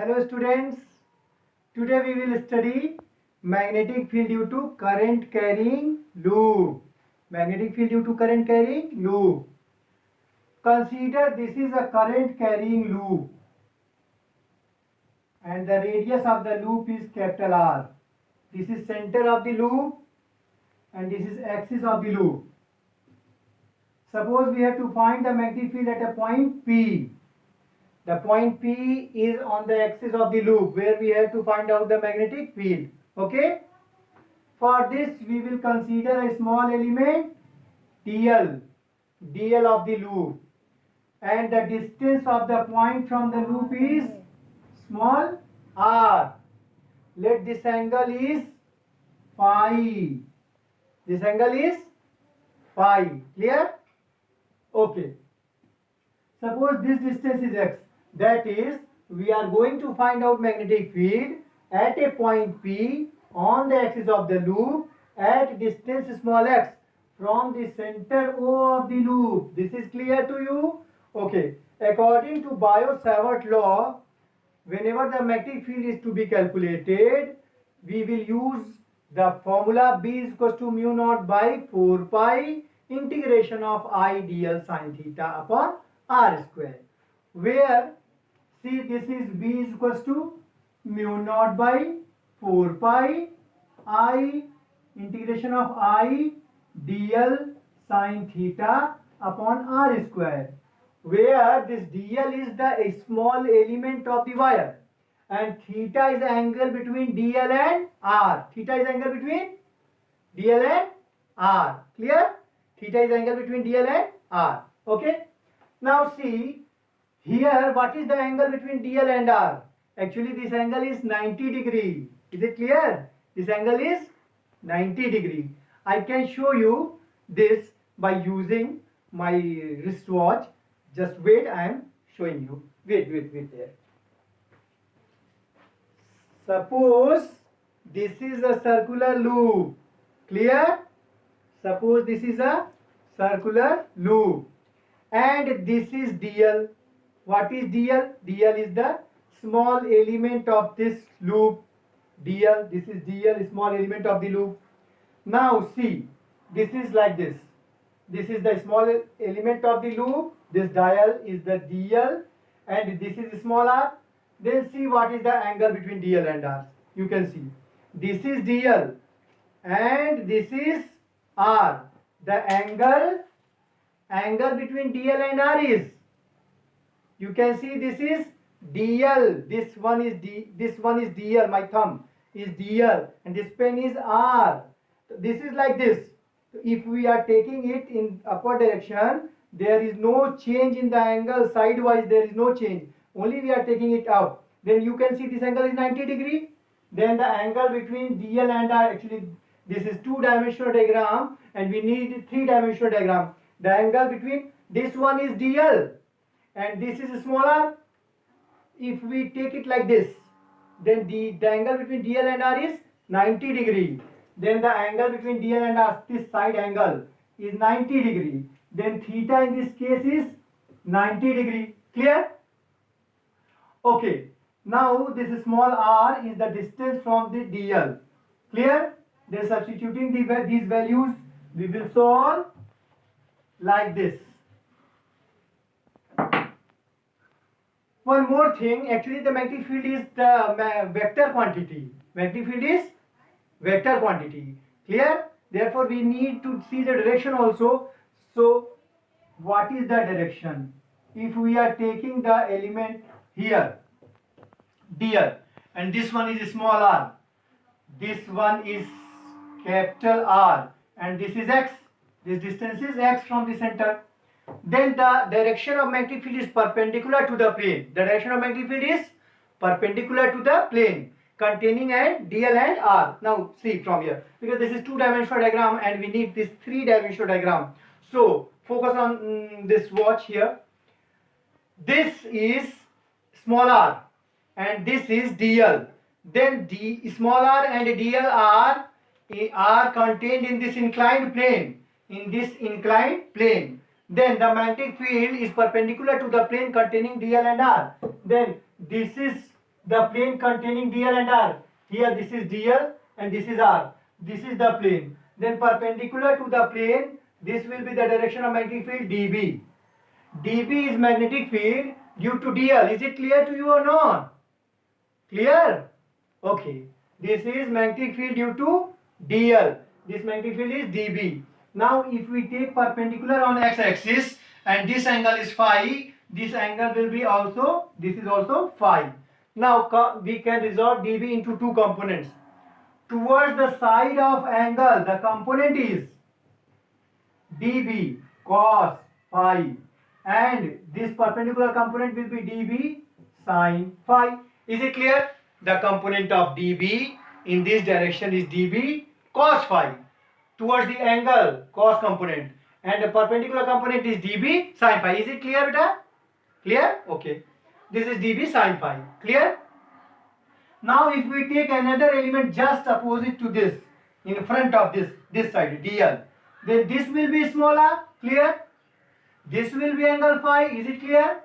Hello students, today we will study magnetic field due to current carrying loop. Magnetic field due to current carrying loop. Consider this is a current carrying loop and the radius of the loop is capital R. This is center of the loop and this is axis of the loop. Suppose we have to find the magnetic field at a point P. The point P is on the axis of the loop where we have to find out the magnetic field. Okay? For this we will consider a small element dl of the loop, and the distance of the point from the loop is small r. Let this angle is phi. This angle is phi. Clear? Okay. Suppose this distance is x. That is, we are going to find out magnetic field at a point P on the axis of the loop at distance small x from the center O of the loop. This is clear to you? Okay. According to Biot-Savart law, whenever the magnetic field is to be calculated, we will use the formula B is equals to mu naught by 4 pi integration of I dl sin theta upon r square, where see this is B is equals to mu naught by 4 pi I integration of I dl sin theta upon r square, where this dl is the small element of the wire and theta is the angle between dl and r. Theta is the angle between dl and r. Clear? Theta is the angle between dl and r. Okay? Now see, here what is the angle between dl and r? Actually this angle is 90 degree. Is it clear? This angle is 90 degree. I can show you this by using my wristwatch. Just wait, I am showing you. Wait there. Suppose this is a circular loop. Clear? Suppose this is a circular loop and this is dl. What is dl? dl is the small element of this loop. dl, this is dl, small element of the loop. Now see, this is like this. This is the small element of the loop. This dial is the dl and this is small r. Then see what is the angle between dl and r. You can see this is dl and this is r. The angle between dl and r is, you can see this is dl, this one is dl, my thumb is dl and this pen is r. This is like this. If we are taking it in upward direction, there is no change in the angle. Sidewise there is no change, only we are taking it up. Then you can see this angle is 90 degree. Then the angle between dl and r, actually this is two-dimensional diagram and we need three-dimensional diagram. The angle between this one is dl and this is smaller. If we take it like this, then the angle between dl and r is 90 degree. Then the angle between dl and r, this side angle is 90 degree. Then theta in this case is 90 degree. Clear? Okay. Now this small r is the distance from the dl. Clear? Then substituting these values, we will solve like this. One more thing, actually the magnetic field is the vector quantity. Magnetic field is vector quantity. Clear? Therefore we need to see the direction also. So what is the direction? If we are taking the element here dl and this one is small r, this one is capital R and this is x, this distance is x from the center, then the direction of magnetic field is perpendicular to the plane. The direction of magnetic field is perpendicular to the plane containing a dl and r. Now see from here, because this is two-dimensional diagram and we need this three-dimensional diagram. So focus on this watch here. This is small r and this is dl. Then d small r and dl are contained in this inclined plane. Then the magnetic field is perpendicular to the plane containing dl and r. Then this is the plane containing dl and r. Here this is dl and this is r. This is the plane. Then perpendicular to the plane, this will be the direction of magnetic field dB. dB is magnetic field due to dl. Is it clear to you or not? Clear? Okay. This is magnetic field due to dl. This magnetic field is dB. Now if we take perpendicular on x-axis and this angle is phi, this angle will be also, this is also phi. Now we can resolve dB into two components. Towards the side of angle, the component is dB cos phi, and this perpendicular component will be dB sin phi. Is it clear? The component of dB in this direction is dB cos phi towards the angle cos component, and the perpendicular component is dB sin phi. Is it clear, beta? Clear? Okay. This is dB sin phi. Clear? Now if we take another element just opposite to this, in front of this side, dl, then this will be smaller. Clear? This will be angle phi. Is it clear?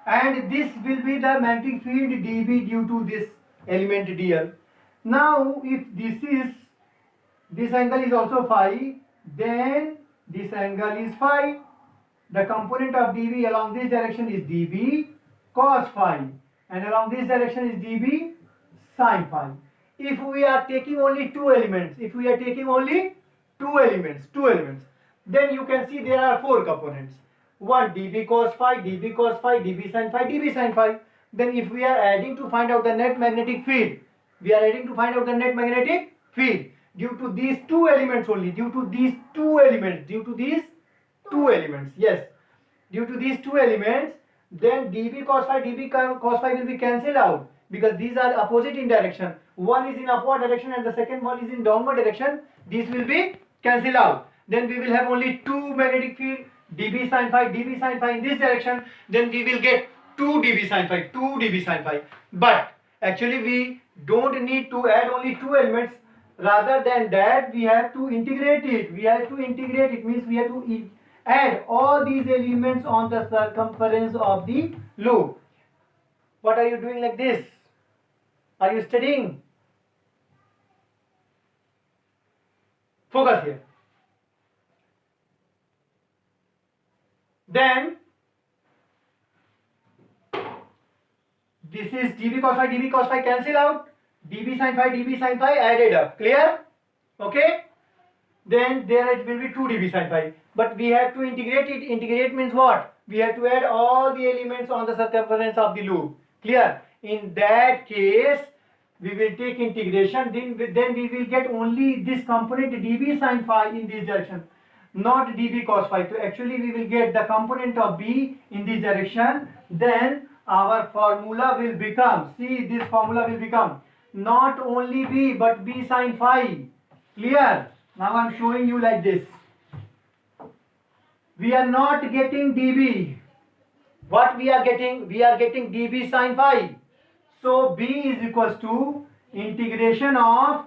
And this will be the magnetic field dB due to this element dl. Now if this angle is also phi, then this angle is phi. The component of dB along this direction is dB cos phi, and along this direction is dB sin phi. If we are taking only two elements, then you can see there are four components. One dB cos phi, dB cos phi, dB sin phi, dB sin phi. Then if we are adding to find out the net magnetic field, due to these two elements only, yes, due to these two elements, then dB cos phi will be cancelled out, because these are opposite in direction. One is in upward direction and the second one is in downward direction. These will be cancelled out. Then we will have only two magnetic field, dB sin phi in this direction. Then we will get 2 dB sin phi. But actually we don't need to add only two elements. Rather than that, we have to integrate it. Means we have to add all these elements on the circumference of the loop. What are you doing like this? Are you studying? Focus here. Then this is dB cos phi cancel out. dB sin phi added up. Clear? Okay? Then there it will be 2 dB sin phi. But we have to integrate it. Integrate means what? We have to add all the elements on the circumference of the loop. Clear? In that case, we will take integration. Then we will get only this component dB sin phi in this direction, not dB cos phi. So actually we will get the component of B in this direction. Then our formula will become, see, this formula will become not only B but B sin phi. Clear? Now I am showing you like this. We are not getting dB. What we are getting? We are getting dB sin phi. So B is equals to integration of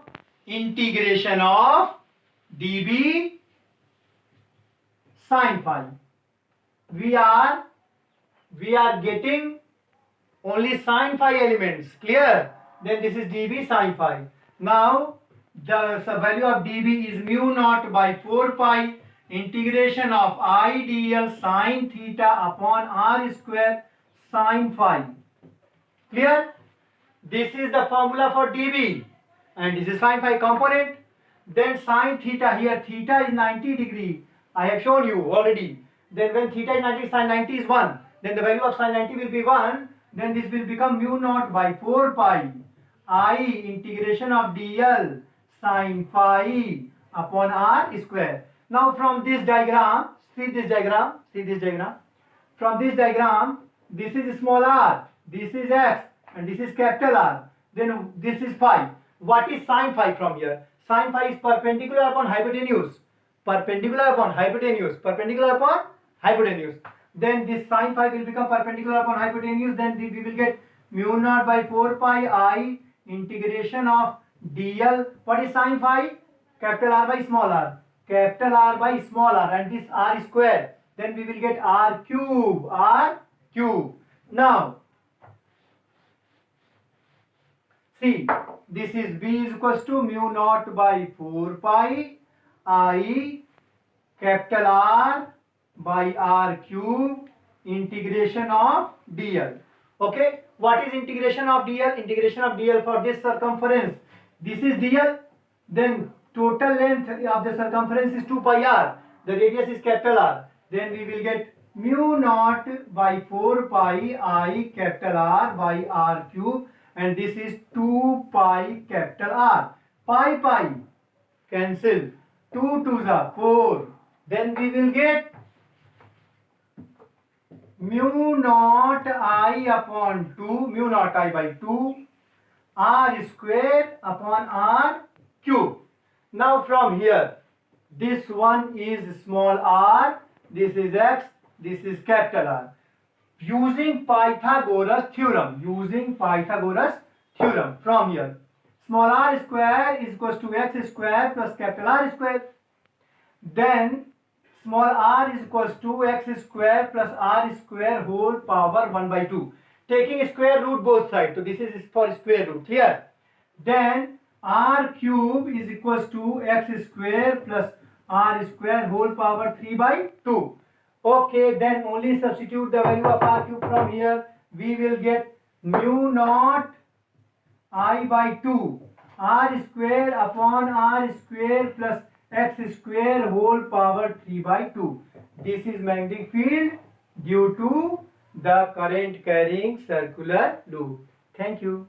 dB sin phi. We are getting only sin phi elements. Clear? Then this is dB sin phi. Now the value of dB is mu naught by 4 pi integration of I dl sin theta upon r square sin phi. Clear? This is the formula for dB, and this is sin phi component. Then sin theta, here theta is 90 degree. I have shown you already. Then when theta is 90, sin 90 is 1. Then the value of sin 90 will be 1. Then this will become mu naught by 4 pi I integration of dl sin phi upon r square. Now from this diagram, see this diagram. From this diagram, this is small r, this is x, and this is capital R. Then this is phi. What is sin phi from here? Sin phi is perpendicular upon hypotenuse. Then this sin phi will become perpendicular upon hypotenuse. Then we will get mu naught by 4 pi I integration of dl. What is sin phi? Capital R by small r. And this r square. Then we will get r cube. Now See, this is B is equals to mu naught by 4 pi I capital R by R cube integration of dl. Okay, what is integration of dl? Integration of dl for this circumference. This is dl, then total length of the circumference is 2 pi r. The radius is capital R. Then we will get mu naught by 4 pi I capital R by R cube, and this is 2 pi capital R. Pi cancel. 2 2s are 4. Then we will get mu naught I upon 2, mu naught I by 2, R square upon R cube. Now from here, this one is small r, this is x, this is capital R. Using Pythagoras theorem, from here, small r square is equals to x square plus capital R square. Then small r is equals to x square plus r square whole power 1 by 2. Taking square root both sides. So this is for square root. Clear? Then r cube is equals to x square plus r square whole power 3 by 2. Okay, then only substitute the value of r cube from here. We will get mu naught I by 2 r square upon r square plus x square whole power 3 by 2. This is magnetic field due to the current carrying circular loop. Thank you.